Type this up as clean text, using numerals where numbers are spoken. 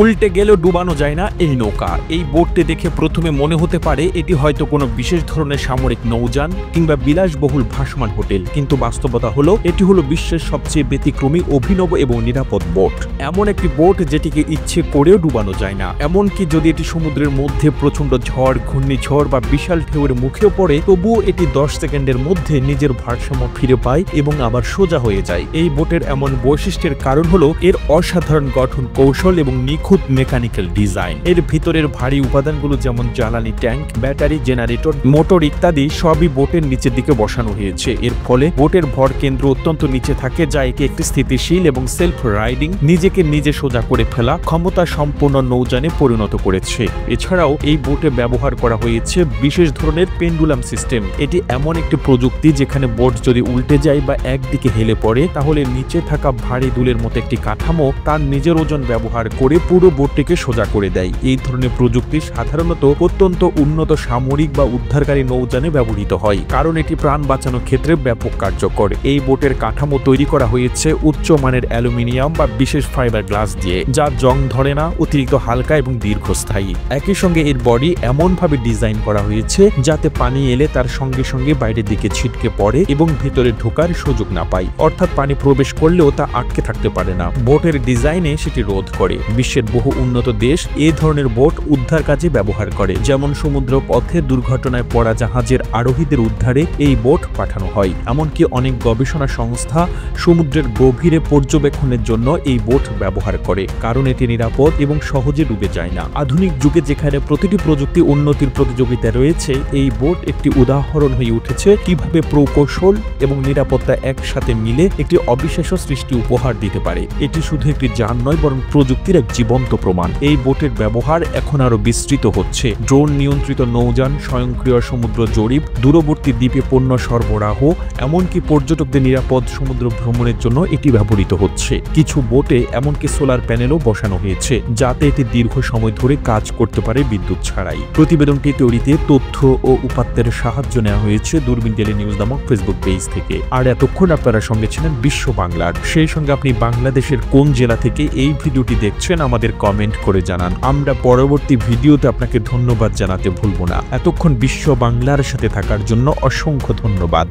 উল্টে গেলেও ডুবানো যায় না এই নৌকা। এই বোটটি দেখে প্রথমে মনে হতে পারে এটি হয়তো কোনো বিশেষ ধরনের সামরিক নৌযান কিংবা বিলাসবহুল ভাসমান হোটেল, কিন্তু বাস্তবতা হলো এটি হলো বিশ্বের সবচেয়ে ব্যতিক্রমী, অভিনব এবং নিরাপদ বোট। এমন একটি বোট যেটিকে ইচ্ছে করেও ডুবানো যায় না। এমনকি যদি এটি সমুদ্রের মধ্যে প্রচন্ড ঝড়, ঘূর্ণিঝড় বা বিশাল ঢেউয়ের মুখেও পড়ে, তবুও এটি 10 সেকেন্ডের মধ্যে নিজের ভারসাম্য ফিরে পায় এবং আবার সোজা হয়ে যায়। এই বোটের এমন বৈশিষ্ট্যের কারণ হলো এর অসাধারণ গঠন কৌশল এবং নিখুঁত মেকানিক্যাল ডিজাইন। এর ভিতরের ভারী উপাদানগুলো যেমন জ্বালানি ট্যাঙ্ক, ব্যাটারি, জেনারেটর, মোটর ইত্যাদি সবই বোটের নিচের দিকে বসানো হয়েছে। এর ফলে বোটের ভর কেন্দ্র অত্যন্ত নিচে থাকে, যা একে একটি স্থিতিশীল এবং সেলফ রাইডিং, নিজেকে নিজে সোজা করে ফেলা ক্ষমতা সম্পন্ন নৌযানে পরিণত করেছে। এছাড়াও এই বোটে ব্যবহার করা হয়েছে বিশেষ ধরনের পেন্ডুলাম সিস্টেম। এটি এমন একটি প্রযুক্তি যেখানে বোট যদি উল্টে যায় বা একদিকে হেলে পড়ে, তাহলে নিচে থাকা ভারী দুলের মতো একটি কাঠামো তার নিজের ওজন ব্যবহার করে পুরো বোটটিকে সোজা করে দেয়। এই ধরনের প্রযুক্তি সাধারণত অত্যন্ত উন্নত সামরিক বা উদ্ধারকারী নৌযানে ব্যবহৃত হয়, কারণ এটি প্রাণ বাঁচানোর ক্ষেত্রে ব্যাপক কার্যকর। এই বোটের কাঠামো তৈরি করা হয়েছে উচ্চমানের অ্যালুমিনিয়াম বা বিশেষ ফাইবার গ্লাস দিয়ে, যা জং ধরে না, অতিরিক্ত হালকা এবং দীর্ঘস্থায়ী। একই সঙ্গে এর বডি এমনভাবে ডিজাইন করা হয়েছে যাতে পানি এলে তার সঙ্গে সঙ্গে বাইরের দিকে ছিটকে পড়ে এবং ভিতরে ঢোকার সুযোগ না পায়, অর্থাৎ পানি প্রবেশ করলেও তা আটকে থাকতে পারে না। বোটের ডিজাইনে সেটি রোধ করে। বিশ্বের বহু উন্নত দেশ এই ধরনের বোট উদ্ধার কাজে ব্যবহার করে, যেমন সমুদ্র পথে দুর্ঘটনায় পড়া জাহাজের আরোহীদের উদ্ধারে এই বোট পাঠানো হয়। এমনকি অনেক গবেষণা সংস্থা সমুদ্রের গভীরে পর্যবেক্ষণের জন্য এই বোট ব্যবহার করে, কারণ এটি নিরাপদ এবং সহজে ডুবে যায় না। আধুনিক যুগে যেখানে প্রতিটি প্রযুক্তি উন্নতির প্রতিযোগিতা রয়েছে, এই বোট একটি উদাহরণ হয়ে উঠেছে কিভাবে প্রকৌশল এবং নিরাপত্তা একসাথে মিলে একটি অবিশ্বাস্য সৃষ্টি উপহার দিতে পারে। এটি শুধু একটি যান নয়, বরং প্রযুক্তির এক জীবন্ত প্রমাণ। এই বোটের ব্যবহার এখন আরো বিস্তৃত হচ্ছে। ড্রোন নিয়ন্ত্রিত নৌযান, স্বয়ংক্রিয় সমুদ্র জরিপ, দূরবর্তী দ্বীপে পণ্য সরবরাহ, এমনকি পর্যটকদের নিরাপদ সমুদ্র ভ্রমণের জন্য এটি ব্যবহৃত হচ্ছে। কিছু বোটে এমনকি সোলার প্যানেলও বসানো হয়েছে, যাতে এটি দীর্ঘ সময় ধরে কাজ করতে পারে বিদ্যুৎ ছাড়াই। প্রতিবেদনটি তৈরিতে তথ্য ও উপাত্তের সাহায্য নেওয়া হয়েছে দূরবীন ডেইলি নিউজ নামক ফেসবুক পেজ থেকে। আর এতক্ষণ আপনারা সঙ্গে ছিলেন বিশ্ব বাংলার। সেই সঙ্গে আপনি বাংলাদেশের কোন জেলা থেকে এই ভিডিওটি দেখছেন আমাদের কমেন্ট করে জানান। আমরা পরবর্তী ভিডিওতে আপনাকে ধন্যবাদ জানাতে ভুলব না। এতক্ষণ বিশ্ব বাংলার সাথে থাকার জন্য অসংখ্য ধন্যবাদ।